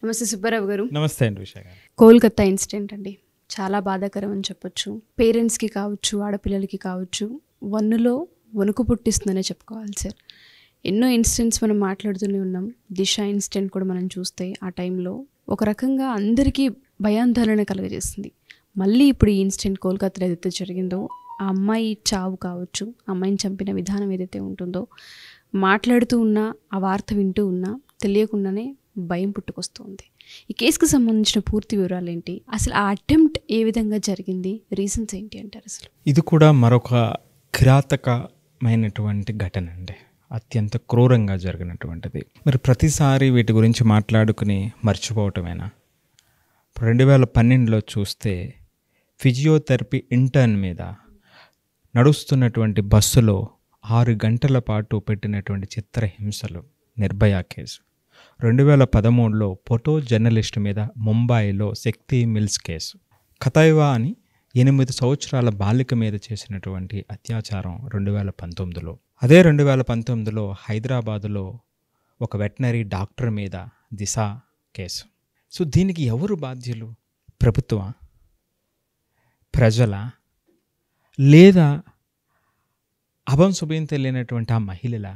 నమస్తే సుబ్బారావు గారు. నమస్తే అండి ఉషా గారు. కోల్కతా ఇన్సిడెంట్ అండి, చాలా బాధాకరం అని చెప్పొచ్చు. పేరెంట్స్కి కావచ్చు, ఆడపిల్లలకి కావచ్చు, వన్నులో వణుకు పుట్టిస్తుందనే చెప్పుకోవాలి సార్. ఎన్నో ఇన్సిడెంట్స్ మనం మాట్లాడుతూనే ఉన్నాం. దిశ ఇన్సిడెంట్ కూడా మనం చూస్తే ఆ టైంలో ఒక రకంగా అందరికీ భయాందోళన కలుగజేస్తుంది. మళ్ళీ ఇప్పుడు ఈ ఇన్సిడెంట్ కోల్కతాలో ఏదైతే జరిగిందో, ఆ అమ్మాయి చావు కావచ్చు, అమ్మాయిని చంపిన విధానం ఏదైతే ఉంటుందో, మాట్లాడుతూ ఉన్నా, ఆ వార్త వింటూ ఉన్నా తెలియకుండానే భయం పుట్టుకొస్తుంది. ఈ కేసుకు సంబంధించిన పూర్తి వివరాలు ఏంటి, అసలు ఆ అటెంప్ట్ ఏ విధంగా జరిగింది, రీజన్స్ ఏంటి అంటారు? అసలు ఇది కూడా మరొక కిరాతకమైనటువంటి ఘటన అండి, అత్యంత క్రూరంగా జరిగినటువంటిది. మరి ప్రతిసారి వీటి గురించి మాట్లాడుకుని మర్చిపోవటమేనా? 2012లో చూస్తే ఫిజియోథెరపీ ఇంటర్న్ మీద నడుస్తున్నటువంటి బస్సులో 6 గంటల పాటు పెట్టినటువంటి చిత్రహింసలు, నిర్భయ కేసు. 2013లో ఫోటో జర్నలిస్ట్ మీద ముంబైలో శక్తి మిల్స్ కేసు. కతైవా అని 8 సంవత్సరాల బాలిక మీద చేసినటువంటి అత్యాచారం 2019లో. అదే 2019లో హైదరాబాదులో ఒక వెటనరీ డాక్టర్ మీద దిశ కేసు. సో దీనికి ఎవరు బాధ్యులు? ప్రభుత్వమా, ప్రజల, లేదా అభం శుభం తెలియనటువంటి ఆ మహిళల?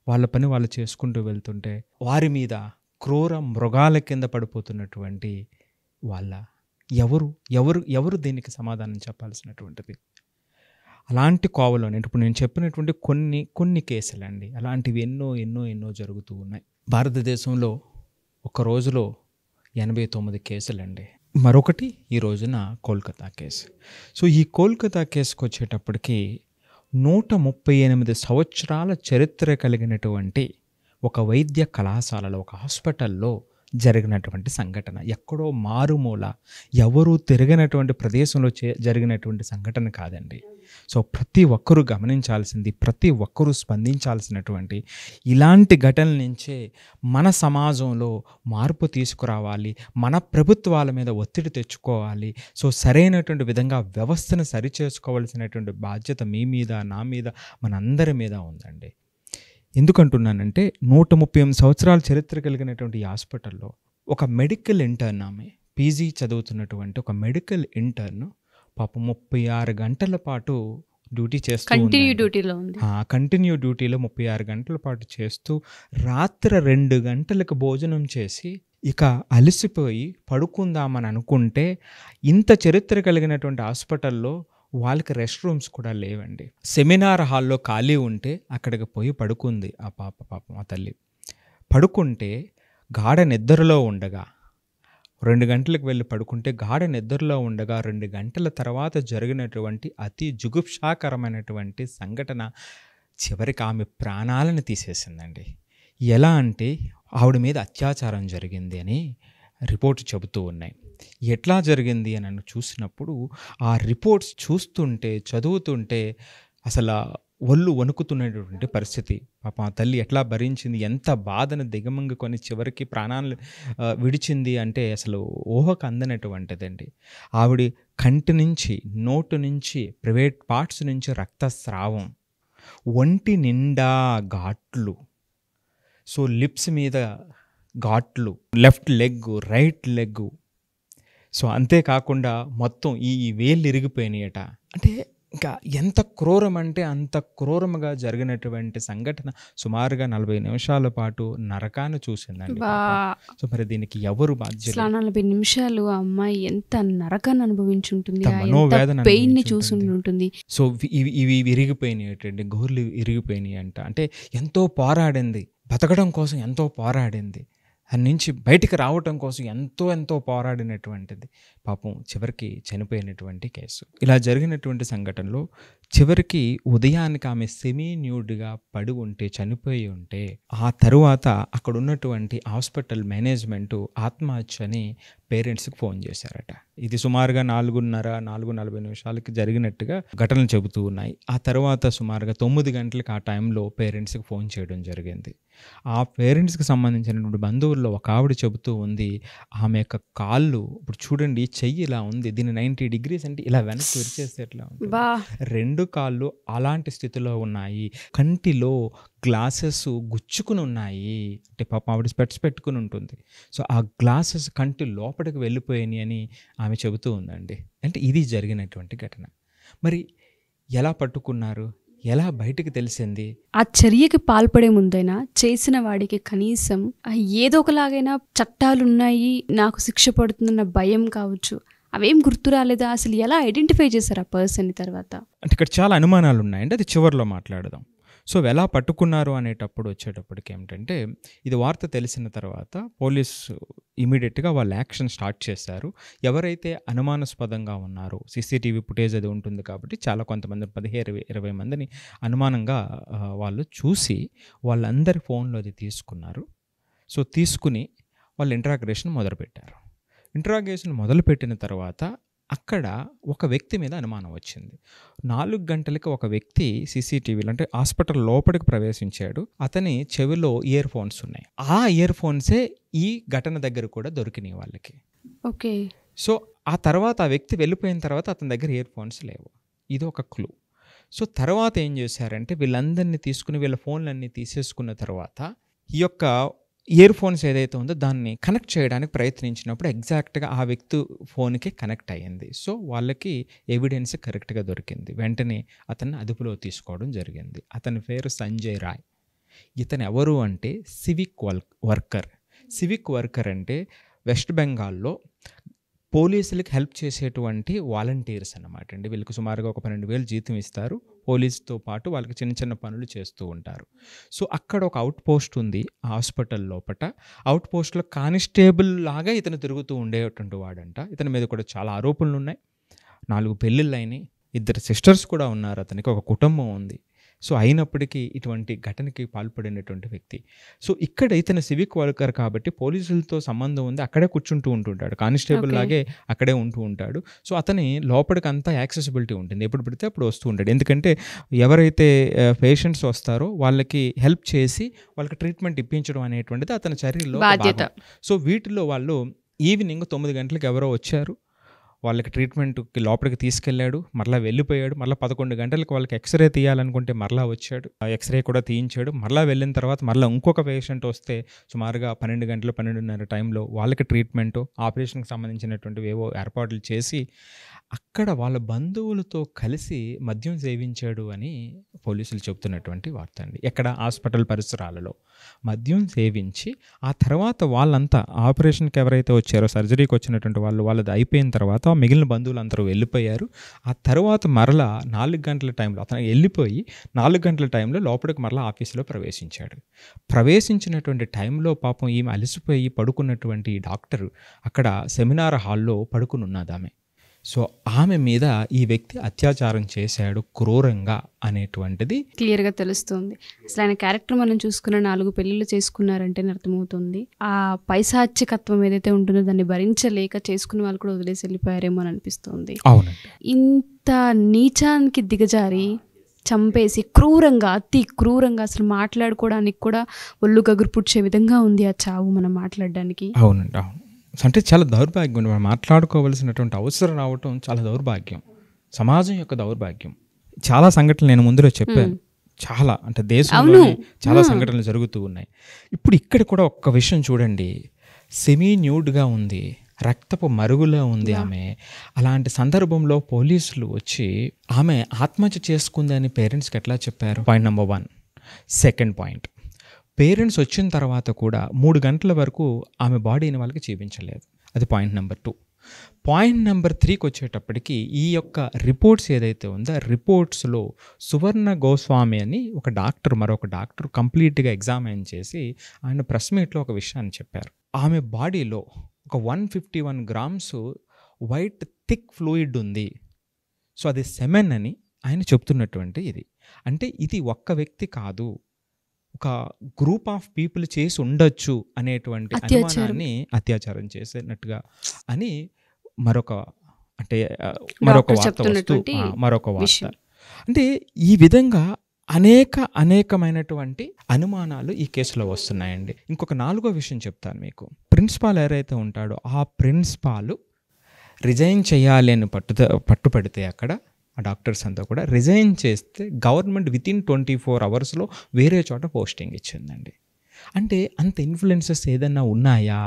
వాళ్ళ పని వాళ్ళు చేసుకుంటూ వెళ్తుంటే వారి మీద క్రూర మృగాల కింద పడిపోతున్నటువంటి వాళ్ళ ఎవరు ఎవరు ఎవరు దీనికి సమాధానం చెప్పాల్సినటువంటిది? అలాంటి కోవలోనే ఇప్పుడు నేను చెప్పినటువంటి కొన్ని కేసులండి, అలాంటివి ఎన్నో ఎన్నో ఎన్నో జరుగుతూ ఉన్నాయి. భారతదేశంలో ఒక రోజులో 89 కేసులండి. మరొకటి ఈ రోజున కోల్కతా కేసు. సో ఈ కోల్కతా కేసుకు వచ్చేటప్పటికి 138 సంవత్సరాల చరిత్ర కలిగినటువంటి ఒక వైద్య కళాశాలలో, ఒక హాస్పిటల్లో జరిగినటువంటి సంఘటన. ఎక్కడో మారుమూల, ఎవరూ తిరగనటువంటి ప్రదేశంలో జరిగినటువంటి సంఘటన కాదండి. సో ప్రతి ఒక్కరూ గమనించాల్సింది, ప్రతి ఒక్కరూ స్పందించాల్సినటువంటి ఇలాంటి ఘటనల నుంచే మన సమాజంలో మార్పు తీసుకురావాలి, మన ప్రభుత్వాల మీద ఒత్తిడి తెచ్చుకోవాలి. సో సరైనటువంటి విధంగా వ్యవస్థను సరిచేసుకోవాల్సినటువంటి బాధ్యత మీ మీద, నా మీద, మనందరి మీద ఉందండి. ఎందుకంటున్నానంటే 138 సంవత్సరాల చరిత్ర కలిగినటువంటి ఈ హాస్పిటల్లో ఒక మెడికల్ ఇంటర్న్, ఆమె పీజీ చదువుతున్నటువంటి ఒక మెడికల్ ఇంటర్న్ పాపం 36 గంటల పాటు డ్యూటీ చేస్తూ, కంటిన్యూ డ్యూటీలో 36 గంటల పాటు చేస్తూ, రాత్రి 2 గంటలకు భోజనం చేసి ఇక అలసిపోయి పడుకుందామని అనుకుంటే, ఇంత చరిత్ర కలిగినటువంటి హాస్పిటల్లో వాళ్ళకి రెస్ట్ రూమ్స్ కూడా లేవండి. సెమినార్ హాల్లో ఖాళీ ఉంటే అక్కడికి పోయి పడుకుంది ఆ పాపం ఆ తల్లి. పడుకుంటే గాఢ నిద్రలో ఉండగా 2 గంటలకు వెళ్ళి పడుకుంటే, గాఢ నిద్రలో ఉండగా 2 గంటల తర్వాత జరిగినటువంటి అతి జుగుప్సాకరమైనటువంటి సంఘటన చివరికి ఆమె ప్రాణాలను తీసేసిందండి. ఎలా అంటే ఆవిడ మీద అత్యాచారం జరిగింది అని రిపోర్ట్ చెబుతూ ఉన్నాయి. ఎట్లా జరిగింది అని నన్ను చూసినప్పుడు ఆ రిపోర్ట్స్ చూస్తుంటే, చదువుతుంటే అసలు ఒళ్ళు వణుకుతున్నటువంటి పరిస్థితి. పాపం ఆ తల్లి ఎట్లా భరించింది, ఎంత బాధను దిగమంగుకొని చివరికి ప్రాణాలు విడిచింది అంటే అసలు ఊహకు అందనటువంటిదండి. ఆవిడ కంటి నుంచి, నోటు నుంచి, ప్రైవేట్ పార్ట్స్ నుంచి రక్తస్రావం, ఒంటి నిండా ఘాట్లు, సో లిప్స్ మీద ఘాట్లు, left leg, right leg. So అంతేకాకుండా మొత్తం ఈ వేళ్ళు ఇరిగిపోయినాయట. అంటే ఇంకా ఎంత క్రూరం అంటే అంత క్రూరముగా జరిగినటువంటి సంఘటన సుమారుగా 40 నిమిషాల పాటు నరకాన్ని చూసిందండి. సో మరి దీనికి ఎవరు బాధ్యత? 40 నిమిషాలు ఆ అమ్మాయి ఎంత నరకాన్ని అనుభవించి ఉంటుంది, మనోవేదన చూసి ఉంటుంది. సో ఇవి విరిగిపోయినాయటండి, గోర్లు ఇరిగిపోయినాయి అంట. అంటే ఎంతో పోరాడింది, బతకడం కోసం ఎంతో పోరాడింది, దాని నుంచి బయటికి రావటం కోసం ఎంతో పోరాడినటువంటిది. పాపం చివరికి చనిపోయినటువంటి కేసు. ఇలా జరిగినటువంటి సంఘటనలో చివరికి ఉదయానికి ఆమె సెమీ న్యూడ్గా పడి ఉంటే, చనిపోయి ఉంటే, ఆ తరువాత అక్కడ ఉన్నటువంటి హాస్పిటల్ మేనేజ్మెంటు ఆత్మహత్య అని పేరెంట్స్కి ఫోన్ చేశారట. ఇది సుమారుగా 4:40 నిమిషాలకి జరిగినట్టుగా ఘటనలు చెబుతూ ఉన్నాయి. ఆ తర్వాత సుమారుగా 9 గంటలకు ఆ టైంలో పేరెంట్స్కి ఫోన్ చేయడం జరిగింది. ఆ పేరెంట్స్కి సంబంధించినటువంటి బంధువుల్లో ఒక ఆవిడ చెబుతూ ఉంది, ఆమె యొక్క కాళ్ళు ఇప్పుడు చూడండి, చెయ్యి ఇలా ఉంది, దీన్ని 90 డిగ్రీస్ అంటే ఇలా వెనక్కి విరిచేస్తే ఎట్లా ఉంటుంది, 2 2 కాళ్ళు అలాంటి స్థితిలో ఉన్నాయి, కంటిలో గ్లాసెస్ గుచ్చుకుని ఉన్నాయి. అంటే పాపం ఆవిడ స్పెట్స్ పెట్టుకుని ఉంటుంది. సో ఆ గ్లాసెస్ కంటి లోపలికి వెళ్ళిపోయాయి అని ఆమె చెబుతూ ఉందండి. అంటే ఇది జరిగినటువంటి ఘటన. మరి ఎలా పట్టుకున్నారు, ఎలా బయటికి తెలిసింది? ఆ చర్యకి పాల్పడే ముందైనా చేసిన వాడికి కనీసం ఏదో ఒకలాగైనా చట్టాలున్నాయి, నాకు శిక్ష పడుతుందన్న భయం కావచ్చు, అవేం గుర్తు రాలేదా? అసలు ఎలా ఐడెంటిఫై చేశారు ఆ పర్సన్ని తర్వాత? అంటే ఇక్కడ చాలా అనుమానాలు ఉన్నాయండి, అది చివరిలో మాట్లాడదాం. సో ఎలా పట్టుకున్నారు అనేటప్పుడు వచ్చేటప్పటికి ఏమిటంటే, ఇది వార్త తెలిసిన తర్వాత పోలీసు ఇమీడియట్గా వాళ్ళు యాక్షన్ స్టార్ట్ చేశారు. ఎవరైతే అనుమానాస్పదంగా ఉన్నారో, సీసీటీవీ ఫుటేజ్ అది ఉంటుంది కాబట్టి చాలా కొంతమంది 15-20 మందిని అనుమానంగా వాళ్ళు చూసి వాళ్ళందరి ఫోన్లో అది తీసుకున్నారు. సో తీసుకుని వాళ్ళు ఇంట్రాగేషన్ మొదలుపెట్టారు. ఇంట్రాగేషన్ మొదలుపెట్టిన తర్వాత అక్కడ ఒక వ్యక్తి మీద అనుమానం వచ్చింది. 4 గంటలకి ఒక వ్యక్తి సీసీటీవీలో, అంటే హాస్పిటల్ లోపలికి ప్రవేశించాడు. అతని చెవిలో ఇయర్ ఫోన్స్ ఉన్నాయి. ఆ ఇయర్ ఫోన్సే ఈ ఘటన దగ్గర కూడా దొరికినాయి వాళ్ళకి. ఓకే. సో ఆ తర్వాత ఆ వ్యక్తి వెళ్ళిపోయిన తర్వాత అతని దగ్గర ఇయర్ ఫోన్స్ లేవు. ఇది ఒక క్లూ. సో తర్వాత ఏం చేశారంటే, వీళ్ళందరినీ తీసుకుని వీళ్ళ ఫోన్లన్నీ తీసేసుకున్న తర్వాత ఈ యొక్క ఇయర్ ఫోన్స్ ఏదైతే ఉందో దాన్ని కనెక్ట్ చేయడానికి ప్రయత్నించినప్పుడు ఎగ్జాక్ట్గా ఆ వ్యక్తి ఫోన్కి కనెక్ట్ అయ్యింది. సో వాళ్ళకి ఎవిడెన్స్ కరెక్ట్గా దొరికింది. వెంటనే అతన్ని అదుపులో తీసుకోవడం జరిగింది. అతని పేరు సంజయ్ రాయ్. ఇతను ఎవరు అంటే సివిక్ వర్కర్. సివిక్ వర్కర్ అంటే వెస్ట్ బెంగాల్లో పోలీసులకు హెల్ప్ చేసేటువంటి వాలంటీర్స్ అన్నమాట అండి. వీళ్ళకి సుమారుగా ఒక 12,000 జీతం ఇస్తారు. పోలీసుతో పాటు వాళ్ళకి చిన్న చిన్న పనులు చేస్తూ ఉంటారు. సో అక్కడ ఒక అవుట్ పోస్ట్ ఉంది ఆ హాస్పిటల్ లోపట. అవుట్ పోస్ట్లో కానిస్టేబుల్ లాగా ఇతను తిరుగుతూ ఉండేటువంటి వాడంట. ఇతని మీద కూడా చాలా ఆరోపణలు ఉన్నాయి. 4 పెళ్ళిళ్ళు అయినాయి. 2 సిస్టర్స్ కూడా ఉన్నారు. అతనికి ఒక కుటుంబం ఉంది. సో అయినప్పటికీ ఇటువంటి ఘటనకి పాల్పడినటువంటి వ్యక్తి. సో ఇక్కడ ఇతను సివిక్ వర్కర్ కాబట్టి పోలీసులతో సంబంధం ఉంది. అక్కడే కూర్చుంటూ ఉంటుంటాడు, కానిస్టేబుల్ లాగే అక్కడే ఉంటూ ఉంటాడు. సో అతని లోపలికి అంతా యాక్సెసిబిలిటీ ఉంటుంది. ఎప్పుడు పడితే అప్పుడు వస్తూ ఉంటాడు. ఎందుకంటే ఎవరైతే పేషెంట్స్ వస్తారో వాళ్ళకి హెల్ప్ చేసి వాళ్ళకి ట్రీట్మెంట్ ఇప్పించడం అనేటువంటిది అతని చర్యల్లో బాధ్యత. సో వీటిలో వాళ్ళు ఈవినింగ్ 9 గంటలకు ఎవరో వచ్చారు, వాళ్ళకి ట్రీట్మెంట్కి లోపలికి తీసుకెళ్ళాడు, మరలా వెళ్ళిపోయాడు. మరలా 11 గంటలకు వాళ్ళకి ఎక్స్రే తీయాలనుకుంటే మరలా వచ్చాడు, ఆ ఎక్స్రే కూడా తీయించాడు. మరలా వెళ్ళిన తర్వాత మరలా ఇంకొక పేషెంట్ వస్తే సుమారుగా 12 గంటలు 12:30 టైంలో వాళ్ళకి ట్రీట్మెంటు, ఆపరేషన్కి సంబంధించినటువంటివి ఏవో ఏర్పాట్లు చేసి అక్కడ వాళ్ళ బంధువులతో కలిసి మద్యం సేవించాడు అని పోలీసులు చెబుతున్నటువంటి వార్త అండి. ఎక్కడ? హాస్పిటల్ పరిసరాలలో మద్యం సేవించి ఆ తర్వాత వాళ్ళంతా ఆపరేషన్కి ఎవరైతే వచ్చారో, సర్జరీకి వచ్చినటువంటి వాళ్ళది అయిపోయిన తర్వాత మిగిలిన బంధువులు అందరూ వెళ్ళిపోయారు. ఆ తర్వాత మరలా 4 గంటల టైంలో అతను వెళ్ళిపోయి 4 గంటల టైంలో లోపలికి మరలా ఆఫీసులో ప్రవేశించాడు. ప్రవేశించినటువంటి టైంలో పాపం ఈమె అలసిపోయి పడుకున్నటువంటి డాక్టర్ అక్కడ సెమినార్ హాల్లో పడుకుని ఉన్నది ఆమె. సో ఆమె మీద ఈ వ్యక్తి అత్యాచారం చేశాడు క్రూరంగా అనేటువంటిది క్లియర్గా తెలుస్తుంది. అసలు ఆయన క్యారెక్టర్ మనం చూసుకున్న 4 పెళ్ళిళ్ళు చేసుకున్నారంటే అర్థమవుతుంది. ఆ పైశాచికత్వం ఏదైతే ఉంటుందో దాన్ని భరించలేక చేసుకున్న వాళ్ళు కూడా వదిలేసి వెళ్ళిపోయారేమో అని అనిపిస్తుంది. అవునండి. ఇంత నీచానికి దిగజారి చంపేసి క్రూరంగా, అతి క్రూరంగా, అసలు మాట్లాడుకోవడానికి కూడా ఒళ్ళు గగురు పుచ్చే విధంగా ఉంది ఆ చావు మనం మాట్లాడడానికి. అవునండి, అవును. అంటే చాలా దౌర్భాగ్యం. మనం మాట్లాడుకోవాల్సినటువంటి అవసరం రావటం చాలా దౌర్భాగ్యం, సమాజం యొక్క దౌర్భాగ్యం. చాలా సంఘటనలు నేను ముందులో చెప్పాను. చాలా, అంటే దేశంలో చాలా సంఘటనలు జరుగుతూ ఉన్నాయి. ఇప్పుడు ఇక్కడ కూడా ఒక్క విషయం చూడండి, సెమీ న్యూడ్గా ఉంది, రక్తపు మరుగులో ఉంది ఆమె. అలాంటి సందర్భంలో పోలీసులు వచ్చి ఆమె ఆత్మహత్య చేసుకుందని పేరెంట్స్కి ఎట్లా చెప్పారు? Point number 1. Second point, parents వచ్చిన తర్వాత కూడా 3 గంటల వరకు ఆమె బాడీని వాళ్ళకి చూపించలేదు. అది పాయింట్ నెంబర్ 2. పాయింట్ నెంబర్ 3కి వచ్చేటప్పటికి ఈ యొక్క రిపోర్ట్స్ ఏదైతే ఉందో ఆ రిపోర్ట్స్లో సువర్ణ గోస్వామి అని ఒక డాక్టర్, మరొక డాక్టర్ కంప్లీట్గా ఎగ్జామైన్ చేసి ఆయన ప్రెస్ మీట్లో ఒక విషయాన్ని చెప్పారు. ఆమె బాడీలో ఒక 151 గ్రామ్స్ వైట్ థిక్ ఫ్లూయిడ్ ఉంది. సో అది సెమెన్ అని ఆయన చెప్తున్నటువంటి ఇది. అంటే ఇది ఒక్క వ్యక్తి కాదు, ఒక గ్రూప్ ఆఫ్ పీపుల్ చేసి ఉండొచ్చు అనేటువంటి అనుమానాన్ని, అత్యాచారం చేసినట్టుగా అని మరొక వార్త వస్తూ మరొక వార్త. అంటే ఈ విధంగా అనేకమైనటువంటి అనుమానాలు ఈ కేసులో వస్తున్నాయండి. ఇంకొక 4వ విషయం చెప్తాను మీకు. ప్రిన్సిపాల్ ఎవరైతే ఉంటాడో ఆ ప్రిన్సిపాల్ రిజైన్ చేయాలి అని పట్టుపడితే అక్కడ ఆ డాక్టర్స్ అంతా కూడా రిజైన్ చేస్తే గవర్నమెంట్ వితిన్ 24 అవర్స్లో వేరే చోట పోస్టింగ్ ఇచ్చిందండి. అంటే అంత ఇన్ఫ్లుయెన్సెస్ ఏదన్నా ఉన్నాయా?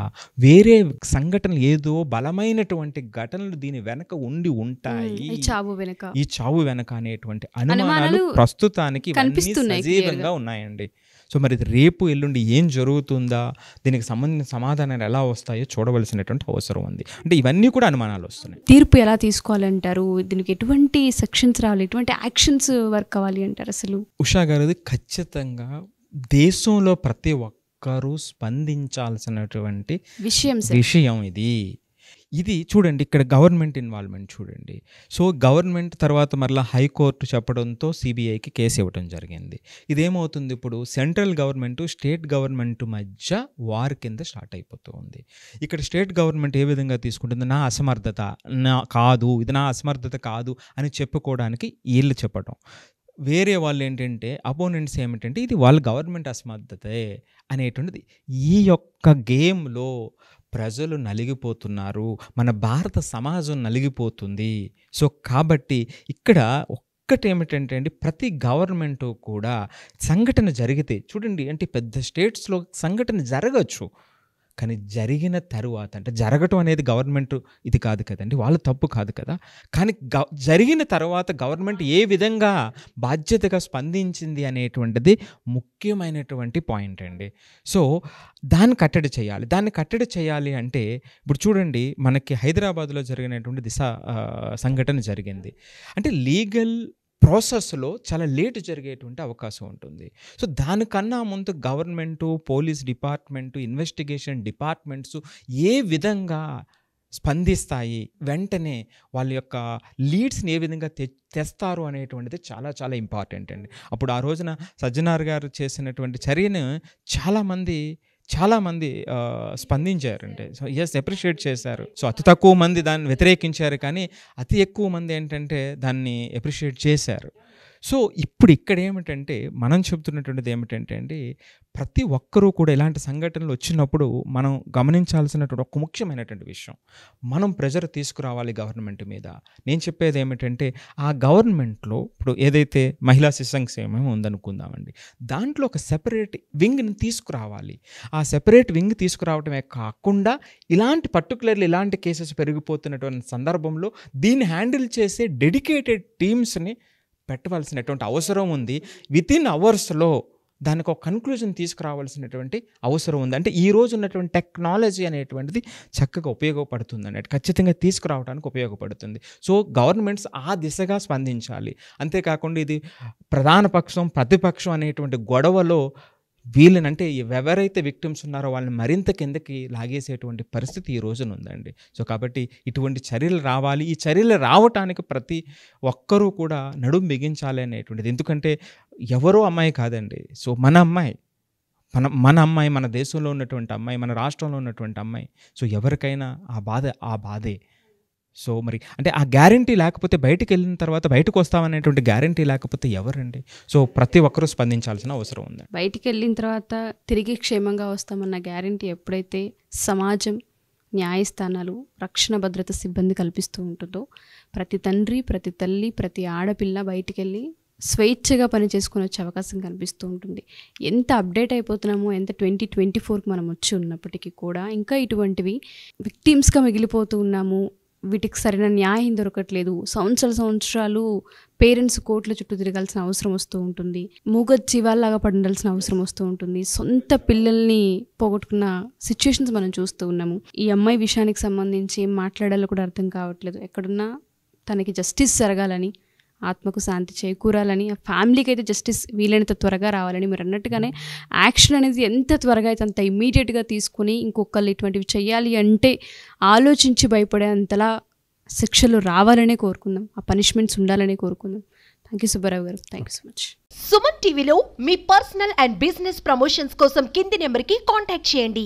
వేరే సంఘటనలు ఏదో బలమైనటువంటి ఘటనలు దీని వెనక ఉండి ఉంటాయి, ఈ చావు వెనక అనేటువంటి అనుమానాలు ప్రస్తుతానికి సజీవంగా ఉన్నాయండి. సో మరి రేపు ఎల్లుండి ఏం జరుగుతుందా, దీనికి సంబంధించిన సమాధానాలు ఎలా వస్తాయో చూడవలసినటువంటి అవసరం ఉంది. అంటే ఇవన్నీ కూడా అనుమానాలు వస్తున్నాయి. తీర్పు ఎలా తీసుకోవాలంటారు? దీనికి ఎటువంటి సెక్షన్స్ రావాలి, ఎటువంటి యాక్షన్స్ వర్క్ అవ్వాలి అంటారు? అసలు ఉషా గారు, ఖచ్చితంగా దేశంలో ప్రతి ఒక్కరూ స్పందించాల్సినటువంటి విషయం ఇది చూడండి. ఇక్కడ గవర్నమెంట్ ఇన్వాల్వ్మెంట్ చూడండి. సో గవర్నమెంట్ తర్వాత మరలా హైకోర్టు చెప్పడంతో సిబిఐకి కేసు ఇవ్వడం జరిగింది. ఇదేమవుతుంది, ఇప్పుడు సెంట్రల్ గవర్నమెంట్ స్టేట్ గవర్నమెంట్ మధ్య వార్ కింద స్టార్ట్ అయిపోతూ ఉంది. ఇక్కడ స్టేట్ గవర్నమెంట్ ఏ విధంగా తీసుకుంటుంది, నా అసమర్థత ఇది నా అసమర్థత కాదు అని చెప్పుకోవడానికి వీళ్ళు చెప్పడం, వేరే వాళ్ళు ఏంటంటే అపోనెంట్స్ ఏమిటంటే ఇది వాళ్ళ గవర్నమెంట్ అసమర్థతే అనేటువంటిది. ఈ యొక్క గేమ్లో ప్రజలు నలిగిపోతున్నారు, మన భారత సమాజం నలిగిపోతుంది. సో కాబట్టి ఇక్కడ ఒక్కటేమిటంటే అండి, ప్రతి గవర్నమెంటు కూడా సంఘటన జరిగితే చూడండి, అంటే పెద్ద స్టేట్స్లో సంఘటన జరగచ్చు, కానీ జరిగిన తరువాత, అంటే జరగటం అనేది గవర్నమెంట్ ఇది కాదు కదండి, వాళ్ళ తప్పు కాదు కదా, కానీ జరిగిన తర్వాత గవర్నమెంట్ ఏ విధంగా బాధ్యతగా స్పందించింది అనేటువంటిది ముఖ్యమైనటువంటి పాయింట్ అండి. సో దాన్ని కట్టడి చేయాలి అంటే ఇప్పుడు చూడండి, మనకి హైదరాబాద్లో జరిగినటువంటి దిశ సంఘటన జరిగింది. అంటే లీగల్ ప్రాసెస్లో చాలా లేట్ జరిగేటువంటి అవకాశం ఉంటుంది. సో దానికన్నా ముందు government, police department, investigation departments ఏ విధంగా స్పందిస్తాయి, వెంటనే వాళ్ళ యొక్క లీడ్స్ని ఏ విధంగా తెస్తారు అనేటువంటిది చాలా చాలా ఇంపార్టెంట్ అండి. అప్పుడు ఆ రోజున సజ్జనార్ గారు చేసినటువంటి చర్యను చాలామంది స్పందించారంటే, సో ఎస్ అప్రిషియేట్ చేశారు. సో అతి తక్కువ మంది దాన్ని వ్యతిరేకించారు, కానీ అతి ఎక్కువ మంది ఏంటంటే దాన్ని అప్రిషియేట్ చేశారు. సో ఇప్పుడు ఇక్కడ ఏమిటంటే మనం చెబుతున్నటువంటిది ఏమిటంటే అండి, ప్రతి ఒక్కరూ కూడా ఇలాంటి సంఘటనలు వచ్చినప్పుడు మనం గమనించాల్సినటువంటి ఒక ముఖ్యమైనటువంటి విషయం, మనం ప్రెజర్ తీసుకురావాలి గవర్నమెంట్ మీద. నేను చెప్పేది ఏమిటంటే, ఆ గవర్నమెంట్లో ఇప్పుడు ఏదైతే మహిళా శిశు సంక్షేమం ఉందనుకుందామండి, దాంట్లో ఒక సెపరేట్ వింగ్ని తీసుకురావాలి. ఆ సెపరేట్ వింగ్ తీసుకురావడమే కాకుండా ఇలాంటి కేసెస్ పెరిగిపోతున్నటువంటి సందర్భంలో దీన్ని హ్యాండిల్ చేసే డెడికేటెడ్ టీమ్స్ని పెట్టవలసినటువంటి అవసరం ఉంది. వితిన్ అవర్స్లో దానికి ఒక కన్క్లూజన్ తీసుకురావాల్సినటువంటి అవసరం ఉంది. అంటే ఈ రోజు ఉన్నటువంటి టెక్నాలజీ అనేటువంటిది చక్కగా ఉపయోగపడుతుంది అన్నట్టు, ఖచ్చితంగా తీసుకురావడానికి ఉపయోగపడుతుంది. సో గవర్నమెంట్స్ ఆ దిశగా స్పందించాలి. అంతేకాకుండా ఇది ప్రధాన పక్షం ప్రతిపక్షం అనేటువంటి గొడవలో వీళ్ళని, అంటే ఎవరైతే విక్టిమ్స్ ఉన్నారో వాళ్ళని మరింత కిందకి లాగేసేటువంటి పరిస్థితి ఈ రోజున ఉందండి. సో కాబట్టి ఇటువంటి చర్యలు రావాలి. ఈ చర్యలు రావటానికి ప్రతి ఒక్కరూ కూడా నడుం బిగించాలి అనేటువంటిది. ఎందుకంటే ఎవరో అమ్మాయి కాదండి, సో మన అమ్మాయి, మన దేశంలో ఉన్నటువంటి అమ్మాయి, మన రాష్ట్రంలో ఉన్నటువంటి అమ్మాయి. సో ఎవరికైనా ఆ బాధే. సో మరి అంటే ఆ గ్యారంటీ లేకపోతే, బయటికి వెళ్ళిన తర్వాత బయటకు వస్తామనేటువంటి గ్యారంటీ లేకపోతే ఎవరండి? సో ప్రతి ఒక్కరూ స్పందించాల్సిన అవసరం ఉంది. బయటికి వెళ్ళిన తర్వాత తిరిగి క్షేమంగా వస్తామన్న గ్యారంటీ ఎప్పుడైతే సమాజం, న్యాయస్థానాలు, రక్షణ భద్రత సిబ్బంది కల్పిస్తూ ఉంటుందో, ప్రతి తండ్రి, ప్రతి తల్లి, ప్రతి ఆడపిల్ల బయటికి వెళ్ళి స్వేచ్ఛగా పని చేసుకుని వచ్చే అవకాశం కనిపిస్తూ ఉంటుంది. ఎంత అప్డేట్ అయిపోతున్నామో, ఎంత 2024కి మనం వచ్చి ఉన్నప్పటికీ కూడా ఇంకా ఇటువంటివి విక్టిమ్స్గా మిగిలిపోతూ ఉన్నాము. వీటికి సరైన న్యాయం దొరకట్లేదు. సంవత్సరాలు పేరెంట్స్ కోర్టుల చుట్టూ తిరగాల్సిన అవసరం వస్తూ ఉంటుంది. మూగ జీవాల్లాగా పడాల్సిన అవసరం వస్తూ ఉంటుంది. సొంత పిల్లల్ని పోగొట్టుకున్న సిచ్యువేషన్స్ మనం చూస్తూ ఉన్నాము. ఈ అమ్మాయి విషయానికి సంబంధించి ఏం మాట్లాడాలో కూడా అర్థం కావట్లేదు. ఎక్కడున్నా తనకి జస్టిస్ జరగాలని, ఆత్మకు శాంతి చేకూరాలని, ఆ ఫ్యామిలీకి అయితే జస్టిస్ వీలైనంత త్వరగా రావాలని, మీరు అన్నట్టుగానే యాక్షన్ అనేది ఎంత త్వరగా అయితే అంత ఇమ్మీడియట్గా తీసుకుని ఇంకొకళ్ళు ఇటువంటివి చేయాలి అంటే ఆలోచించి భయపడే అంతలా శిక్షలు రావాలనే కోరుకుందాం, ఆ పనిష్మెంట్స్ ఉండాలనే కోరుకుందాం. థ్యాంక్ యూ సుబ్బారావు గారు, thank you so much. Suman టీవీలో మీ పర్సనల్ అండ్ బిజినెస్ ప్రమోషన్స్ కోసం కింది నెంబర్కి కాంటాక్ట్ చేయండి.